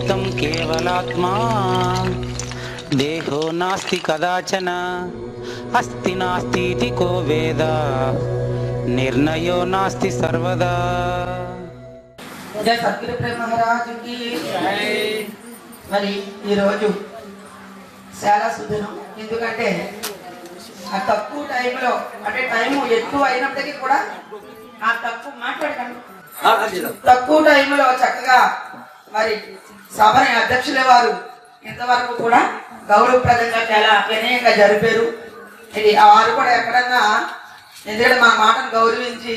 अद्वैतं केवलात्मा देहो नास्ति कदाचन अस्ति नास्तीति को वेद निर्णयो नास्ति सर्वदा। जय सद्गुरु प्रेम महाराज की మరి ఈరోజు చాలా సుదినం. ఎందుకంటే ఆ తక్కువ టైంలో అంటే టైం ఎక్కువ అయినప్పటికీ కూడా ఆ తక్కువ మాట్లాడకండి తక్కువ టైంలో చక్కగా మరి సభని అధ్యక్షుల వారు ఇంతవరకు కూడా గౌరవప్రదంగా చాలా వినయంగా జరిపారు. ఇది వారు కూడా ఎక్కడన్నా ఎందుకంటే మా మాటను గౌరవించి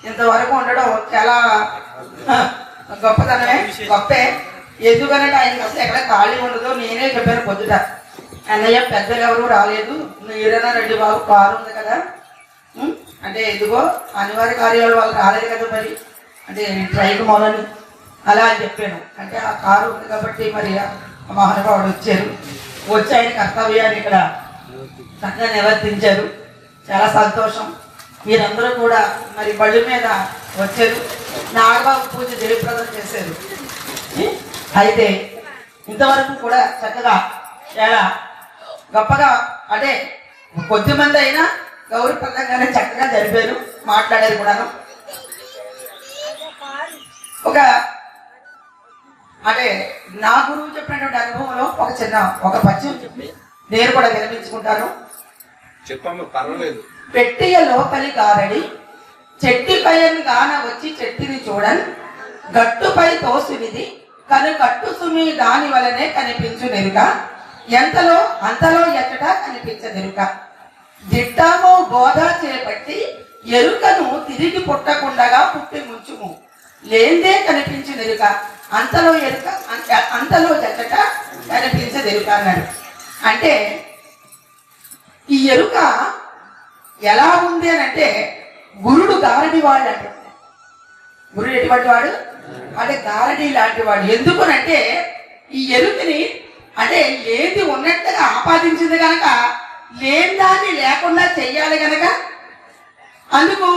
ఇంతవరకు ఉండడం చాలా గొప్పతనమే, గొప్పే. ఎందుకనంటే ఆయనకి అసలు ఎక్కడ ఖాళీ ఉండదు. నేనే చెప్పాను పొద్దుట, అన్నయ్య పెద్దలు ఎవరు రాలేదు, మీరైనా రెడ్డి బాబు కారు ఉంది కదా అంటే ఇదిగో అనివార్య కార్యాలు వాళ్ళు రాలేదు కదా మరి అంటే ట్రైన్ మొదలు అలా అని చెప్పాను. అంటే ఆ కారు ఉంది కాబట్టి మరి మహానుభావుడు వచ్చి ఆయన కర్తవ్యాన్ని ఇక్కడ చక్కగా నిర్వర్తించారు. చాలా సంతోషం. మీరందరూ కూడా మరి బళ్ళు మీద వచ్చారు. నాగబాబు పూజ జయప్రదం చేశారు. అయితే ఇంతవరకు కూడా చక్కగా చాలా గొప్పగా అంటే కొద్దిమంది అయినా గౌరవప్రదంగానే చక్కగా జరిపారు, మాట్లాడారు కూడాను. ఒక అంటే నా గురువు చెప్పినటువంటి అనుభవంలో ఒక పద్యం చెప్పి నేను కూడా విరమించుకుంటాను. పెట్టియ లోపలి గారడి చెట్టిపై గాన వచ్చి చెట్టిని చూడన్ గట్టుపై తోసినిది కను కట్టు సుమి దాని వలనే కనిపించు నెరుక ఎంతలో అంతలో ఎచ్చట కనిపించదెరుక దిట్టము బోధ చేపట్టి ఎరుకను తిరిగి పుట్టకుండగా పుట్టి ముంచుము లేందే కనిపించదెరుక అంతలో ఎరుక అంతలో ఎచ్చట కనిపించదెరుక అన్నాడు. అంటే ఈ ఎరుక ఎలా ఉంది అని అంటే గురుడు గారడి వాడు అంటే గురుడు ఎటువంటి వాడు అంటే గారడి లాంటి వాడు. ఎందుకునంటే ఈ ఎరుకని అంటే లేది ఉన్నట్టుగా ఆపాదించింది కనుక లేని దాన్ని లేకుండా చెయ్యాలి కనుక అందుకు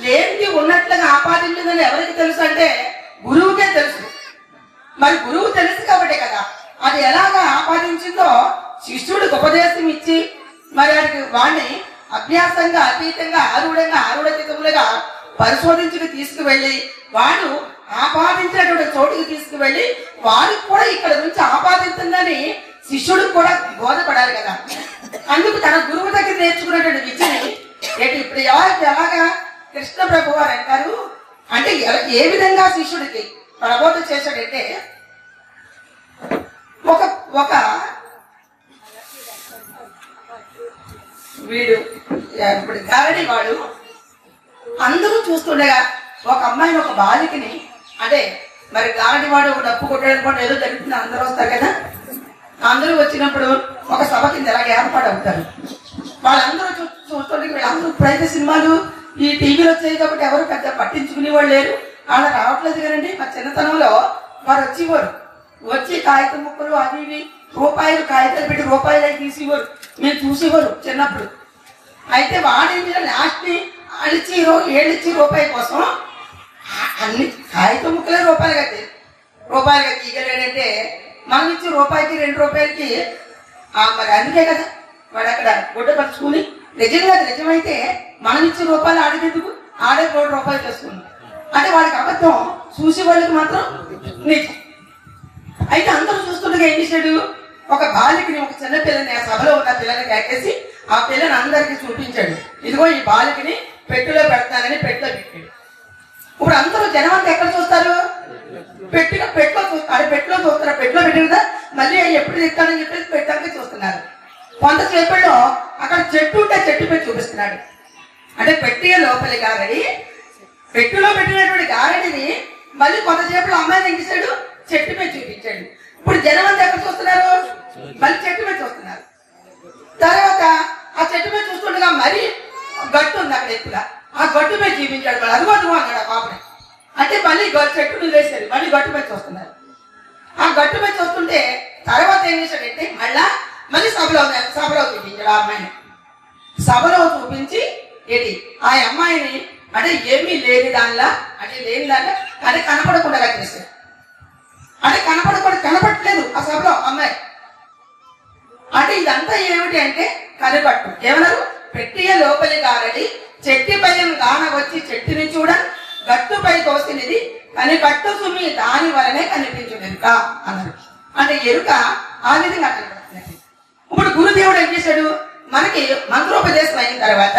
లేనిది ఉన్నట్లుగా ఆపాదించిందని ఎవరికి తెలుసు అంటే గురువుకే తెలుసు. మరి గురువు తెలుసు కాబట్టి కదా అది ఎలాగా ఆపాదించిందో శిష్యుడికి ఉపదేశం ఇచ్చి మరి వాడిని అభ్యాసంగా అతీతంగా ఆరుడతీతములుగా పరిశోధించుకు తీసుకువెళ్ళి వాడు ఆపాదించినటువంటి చోటుకి తీసుకువెళ్ళి వారికి కూడా ఇక్కడ నుంచి ఆపాదించిందని శిష్యుడికి కూడా బోధపడాలి కదా. అందుకు తన గురువు దగ్గర నేర్చుకున్నటువంటి విద్యని ఇప్పుడు ఎలాగా కృష్ణ ప్రభు వారు అంటారు అంటే ఏ విధంగా శిష్యుడికి ప్రబోధ చేశాడంటే ఒక వీడు ఇప్పుడు గారడి వాడు అందరూ చూస్తుండగా ఒక అమ్మాయిని ఒక బాలికని అంటే మరి గారడి వాడు ఒక డప్పు కొట్టడానికి కూడా ఏదో జరుగుతుంది, అందరూ వస్తారు కదా. అందరూ వచ్చినప్పుడు ఒక సభ కింద ఎలాగ ఏర్పాటు అవుతారు. వాళ్ళందరూ చూస్తుంటే వీళ్ళందరూ ఇప్పుడైతే సినిమాలు ఈ టీవీలో వచ్చాయి కాబట్టి ఎవరు పెద్ద పట్టించుకునే వాళ్ళు లేరు. వాళ్ళ రావట్లేదు కదండి. మా చిన్నతనంలో వారు వచ్చి కాగితం ముక్కలు అవి ఇవి రూపాయలు కాగితాలు పెట్టి రూపాయలు అవి తీసేవారు, మేము చూసేవారు చిన్నప్పుడు. అయితే వాడేంటి లాస్ట్ని అడిచి ఏళ్ళిచ్చి రూపాయి కోసం అన్ని కాగితం ముక్కలే రూపాయలుగా తీయగలేడంటే మనం ఇచ్చి రూపాయికి 2 రూపాయలకి మరి అందుకే కదా వాడు అక్కడ గుడ్డ పరుచుకుని నిజమైతే మనం ఇచ్చి రూపాయలు ఆడేందుకు ఆడే 2 రూపాయలు చేసుకున్నాం అంటే వాడికి అబద్ధం, చూసే వాళ్ళకి మాత్రం నిజం. అయితే అందరూ చూస్తుండగా ఏం చేశాడు, ఒక బాలికని ఒక చిన్న పిల్లని ఆ సభలో ఉన్న పిల్లని కేకేసి ఆ పిల్లని అందరికి చూపించాడు. ఇదిగో ఈ బాలికని పెట్టెలో పెడతానని పెట్టెలో పెట్టాడు. ఇప్పుడు అందరూ జనం అంతా ఎక్కడ చూస్తారు, పెట్టెలో చూస్తారు. పెట్టెలో పెట్టి కదా మళ్ళీ ఎప్పుడు తిట్టానని చెప్పేసి పెట్టాక చూస్తున్నారు. కొంతసేపట్లో అక్కడ చెట్టు ఉంటే చెట్టుపై చూపిస్తున్నాడు. అంటే పెట్టె లోపలి గారడి పెట్టెలో పెట్టినటువంటి గారడిని మళ్ళీ కొంతసేపులో అమ్మాయిని ఎంగిసాడు, చెట్టు మీద చూపించాడు. ఇప్పుడు జనం అంతా ఎక్కడ చూస్తున్నారు, మళ్ళీ చెట్టు మీద చూస్తున్నారు. తర్వాత ఆ చెట్టు మీద చూస్తుండగా మరి గట్టు ఉంది అక్కడ ఎత్తుగా, ఆ గట్టు మీద చూపించాడు. మళ్ళీ అదిగో అన్నాడు ఆ పాపని. అంటే మళ్ళీ చెట్టు మీద వేసారు, మళ్ళీ గట్టు మీద చూస్తున్నారు. ఆ గట్టు మీద చూస్తుంటే తర్వాత ఏం చేశాడంటే మళ్ళీ సభలో చూపించాడు. ఆ అమ్మాయిని సభలో చూపించి ఆ అమ్మాయిని అంటే ఏమీ లేని దానిలా అంటే కనపడకుండా చేశాడు. అంటే కనపడట్లేదు ఆ సభలో అమ్మాయి. అంటే ఇదంతా ఏమిటి అంటే కనిపట్టు. ఏమన్నారు? పెట్టియ లోపలి గారడి చెట్టిపై గాన వచ్చి చెట్టుని చూడ గట్టుపై తోసినది కనిపట్టు సుమి దాని వలనే కనిపించు ఎరుక అన్నారు. అంటే ఎరుక ఆ విధంగా కనపడుతుంది. ఇప్పుడు గురుదేవుడు ఏం చేశాడు? మనకి మంత్రోపదేశం అయిన తర్వాత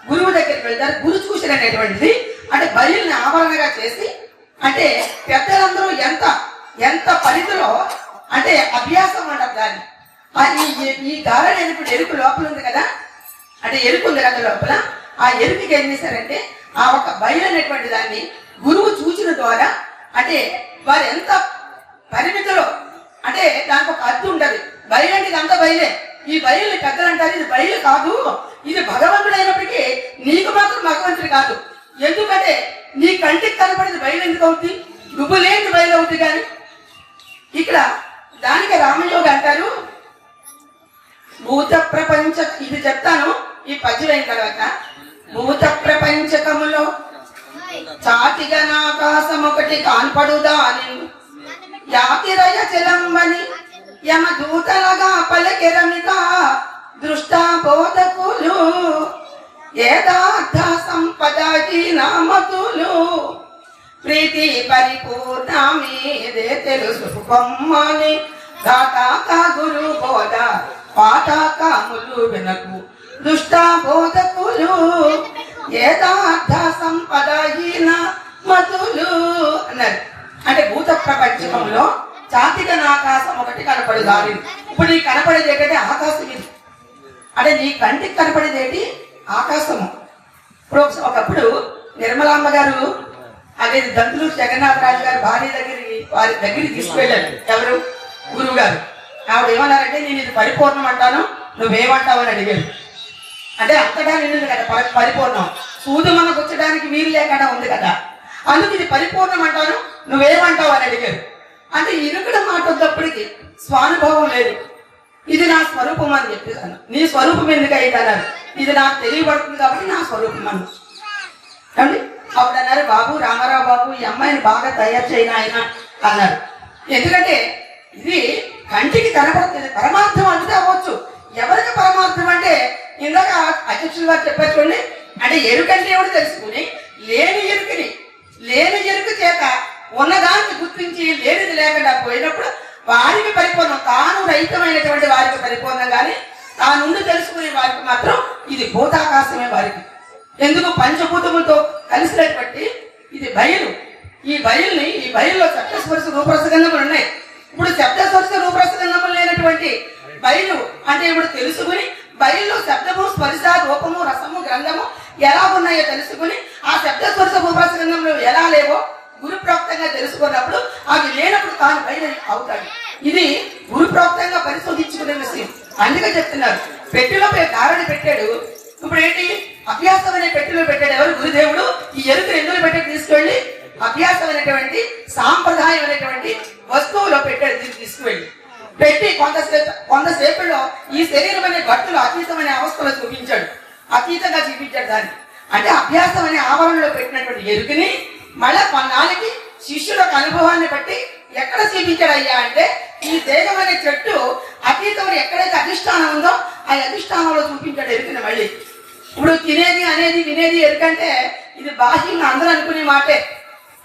గురువు దగ్గరికి వెళ్తారు. గురు సూచన అనేటువంటిది అంటే బయలుని ఆవరణగా చేసి, అంటే పెద్దలందరూ ఎంత పరిధిలో అంటే అభ్యాసం అంటారు దాన్ని. ఈ గారడి ఎరుకు లోపల ఉంది కదా, అంటే ఎరుకు ఉంది కదా లోపల. ఆ ఎరుకుకి ఏం చేశారంటే ఆ ఒక బయలు అనేటువంటి దాన్ని గురువు సూచన ద్వారా, అంటే వారు ఎంత పరిమితిలో, అంటే దానికి ఒక అర్థం ఉంటది. బయలు అంటే ఇదంతా బయలే. ఈ బయలు పెద్దలు అంటారు ఇది బయలు కాదు, ఇది భగవంతుడు అయినప్పటికీ నీకు మాత్రం భగవంతుడు కాదు. ఎందుకంటే నీ కంటికి కనపడేది బయలు ఎందుకు అవుతుంది? నువ్వు లేని బయలు అవుతుంది. కానీ ఇక్కడ దానికి రామయోగి అంటారు భూత ప్రపంచ, ఇది చెప్తాను ఈ పద్యం అయిన తర్వాత. భూత ప్రపంచకములో చాటిగా నాకాశం ఒకటి కాన్పడుదాని యాతిరయ చలంబని యమ దూతలగా పలకెరమిత దృష్టా బోధకులు ఏదార్థ సంపదకి నామతులు ప్రీతి పరిపూర్ణమీదే తెలుసు బొమ్మని దాటాక గురు బోధ పాఠకాములు వినకు దుష్టా బోధకులు ఏదార్థ సంపదహీన మతులు అన్నారు. అంటే భూత ప్రపంచంలో చాతిక ఆకాశం ఒకటి కనపడేదాని. ఇప్పుడు నీకు కనపడేది ఏంటంటే ఆకాశం. ఇది అంటే నీ కంటికి కనపడేది ఏంటి? ఆకాశము. ఇప్పుడు ఒకప్పుడు నిర్మలామ్మ గారు అదే దంతులు జగన్నాథరాజు గారు వారి దగ్గరికి తీసుకువెళ్ళారు. ఎవరు? గురువు గారు. ఆవిడ ఏమన్నారంటే నేను ఇది పరిపూర్ణం అంటాను, నువ్వేమంటావు అని అడిగారు. అంటే అంతటా నిండింది కదా పరిపూర్ణం. సూది మనకు వచ్చడానికి వీలు లేకుండా ఉంది కదా, అందుకు ఇది పరిపూర్ణం అంటాను, నువ్వేమంటావు అని అడిగారు. అంటే ఇరుకుడ మాట వద్దప్పటికి స్వానుభవం లేదు. ఇది నా స్వరూపం అని చెప్పేసాను. నీ స్వరూపం ఎందుకు అయితే అన్నారు? ఇది నాకు తెలియబడుతుంది కాబట్టి నా స్వరూపం అను. అండి అప్పుడు అన్నారు బాబు రామారావు బాబు ఈ అమ్మాయిని బాగా తయారు చేయను ఆయన అన్నారు. ఎందుకంటే ఇది కంటికి కనపడుతుంది. పరమార్థం అంటే అవ్వచ్చు. ఎవరికి పరమార్థం అంటే ఇందాక అధ్యక్షులు గారు చెప్పారు చూడండి. అంటే ఎరుకంటే ఎవడు తెలుసుకుని లేని ఎరుకు చేత ఉన్నదాన్ని గుర్తించి లేనిది లేకుండా పోయినప్పుడు వారికి పరిపూర్ణం. తాను రహితమైనటువంటి వారికి పరిపూర్ణం, కానీ తానుండి తెలుసుకునే వారికి మాత్రం ఇది భూతాకాశమే వారికి. ఎందుకు? పంచభూతములతో కలిసినటువంటి ఇది బయలు. ఈ బయలులో శబ్దస్పర్శ రూపరసగంధములు ఉన్నాయి. ఇప్పుడు శబ్దస్పర్శ రూపరసగంధములు లేనటువంటి బయలు అంటే ఇప్పుడు తెలుసుకుని బయలులో శబ్దము స్పర్శ రూపము రసము గ్రంథము ఎలా ఉన్నాయో తెలుసుకుని ఆ శబ్దస్పర్శ రూపరసగంధములు ఎలా లేవో గురుప్రోక్తంగా తెలుసుకున్నప్పుడు అవి లేనప్పుడు తాను బయలు అవుతాడు. ఇది గురుప్రోక్తంగా పరిశోధించుకునే విషయం. అందుకే చెప్తున్నారు పెట్టిలో గారడి పెట్టాడు. ఇప్పుడు ఏంటి? అభ్యాసం అనే పెట్టిలో పెట్టాడు. ఎవరు? గురుదేవుడు. ఈ ఎరుకు ఎందులో పెట్టాడు? తీసుకెళ్ళి అభ్యాసం అనేటువంటి సాంప్రదాయం అనేటువంటి వస్తువులో పెట్టాడు. దీన్ని తీసుకువెళ్ళి పెట్టి కొంతసేపులో ఈ శరీరం అనే గట్టులో అతీతమైన అవస్థలో చూపించాడు. అతీతంగా చూపించాడు దాన్ని. అంటే అభ్యాసం అనే ఆవరణలో పెట్టినటువంటి ఎరుకుని మళ్ళా కొన్నాళ్ళకి శిష్యులకు అనుభవాన్ని బట్టి ఎక్కడ చూపించాడు అయ్యా అంటే ఈ దేహం అనే చెట్టు అతీతంలో ఎక్కడైతే అధిష్టానం ఉందో ఆ అధిష్టానంలో చూపించాడు ఎరుకుని. మళ్ళీ ఇప్పుడు తినేది అనేది వినేది ఎరుకంటే ఇది బాహ్యంగా అందరూ అనుకునే మాటే.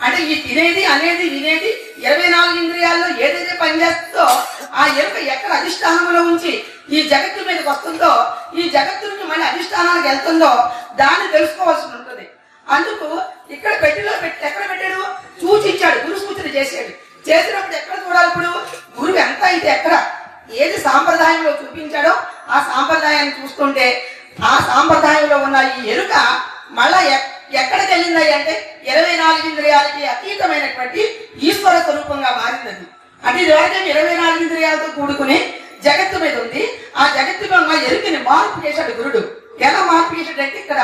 అంటే ఈ తినేది అనేది వినేది 24 ఇంద్రియాల్లో ఏదైతే పనిచేస్తుందో ఆ ఎరుక ఎక్కడ అధిష్టానంలో ఉంచి ఈ జగత్తు మీదకి వస్తుందో, ఈ జగత్తు నుంచి మళ్ళీ అధిష్టానానికి వెళ్తుందో దాన్ని తెలుసుకోవాల్సి ఉంటుంది. అందుకు ఇక్కడ పెట్టిలో ఎక్కడ పెట్టాడు? సూచించాడు. గురు సూచన చేసినప్పుడు ఎక్కడ చూడాలి? ఇప్పుడు గురువు ఎంత అయితే ఎక్కడ ఏది సాంప్రదాయంలో చూపించాడో ఆ సాంప్రదాయాన్ని చూస్తుంటే ఆ సాంప్రదాయంలో ఉన్న ఈ ఎరుక మళ్ళా ఎక్కడికి వెళ్ళింది అంటే 24 ఇంద్రియాలకి అతీతమైనటువంటి ఈశ్వర స్వరూపంగా మారింది. అంటే ఇది వరకు 24 ఇంద్రియాలతో కూడుకుని జగత్తు మీద ఉంది. ఆ జగత్తు మీద ఎరుకని మార్పు చేశాడు గురుడు. ఎలా మార్పు చేశాడంటే ఇక్కడ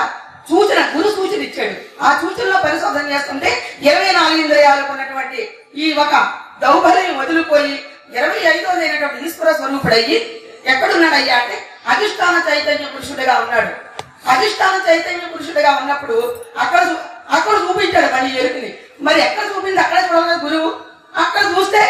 గురు సూచన ఇచ్చాడు. ఆ సూచనలో పరిశోధన చేస్తుంటే 24 ఇంద్రియాలకు ఉన్నటువంటి ఈ ఒక దౌర్బల్యం వదిలిపోయి 25వ ఈశ్వర స్వరూపుడయ్యి ఎక్కడున్నాడయ్యా అంటే అధిష్టాన చైతన్య పురుషుడిగా ఉన్నాడు. అధిష్టాన చైతన్య పురుషుడిగా ఉన్నప్పుడు అక్కడ చూపించాడు మళ్ళీ ఎరుకుని. మరి ఎక్కడ చూపింది అక్కడే చూడాలి గురువు. అక్కడ చూస్తే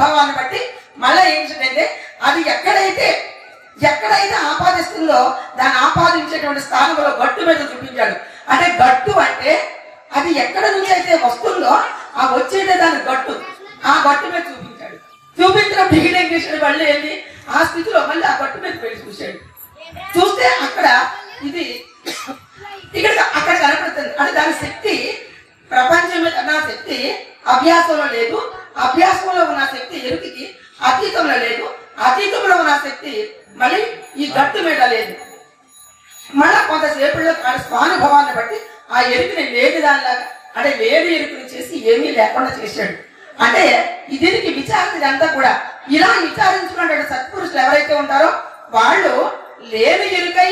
స్వానుభవాన్ని బట్టి మళ్ళీ ఏంటంటే అది ఎక్కడైతే ఆపాదిస్తుందో దాన్ని ఆపాదించేటువంటి స్థానంలో గట్టు మీద చూపించాడు. అంటే గట్టు అంటే అది ఎక్కడ నుంచి అయితే వస్తుందో ఆ వచ్చేదే దాని గట్టు, ఆ గట్టు మీద చూపించాడు. చూపించినప్పుడు ఏం చేశాడు, మళ్ళీ వెళ్ళి ఆ స్థితిలో మళ్ళీ ఆ గట్టు మీద వెళ్ళి చూశాడు. చూస్తే అక్కడ ఇది అక్కడ కనపడుతుంది. అంటే దాని శక్తి ప్రపంచం మీద నా శక్తి అభ్యాసంలో లేదు, అభ్యాసంలో ఉన్న శక్తి ఎరుకకి అతీతంలో లేదు, అతీతంలో ఉన్న శక్తి మళ్ళీ ఈ గట్టు మీద లేదు. మళ్ళా కొంతసేపులో స్వానుభవాన్ని బట్టి ఆ ఎరుకుని లేని దానిలాగా అంటే లేని ఎరుకుని చేసి ఏమీ లేకుండా చేశాడు. అంటే దీనికి విచారణ ఇదంతా కూడా ఇలా విచారించుకున్నటువంటి సత్పురుషులు ఎవరైతే ఉంటారో వాళ్ళు లేని ఎరుకై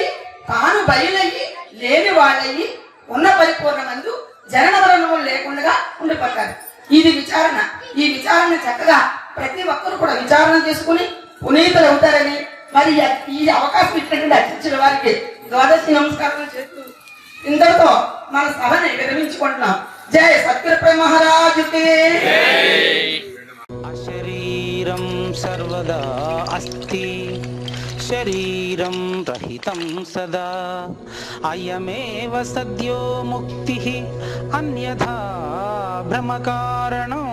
తాను బయలయ్యి లేని వాళ్ళయ్యి ఉన్న పరిపూర్ణమందు జనన మరణములు లేకుండా ఉండిపోతారు. ఇది విచారణ. ఈ విచారణ చక్కగా ప్రతి ఒక్కరు కూడా విచారణ చేసుకుని పునీతులు అవుతారని మరి ఈ అవకాశం ఇచ్చినటువంటి అర్చించిన వారికి ద్వాదశి నమస్కారం చేస్తూ ఇంతటితో మన సభని విరమించుకుంటున్నాం. జయ సత్కృపై మహారాజుకి. అశరీరం సర్వదా అస్తి శరీరం రహితం సదా అయమేవ సద్యో ముక్తి అన్యథా భ్రమకారణం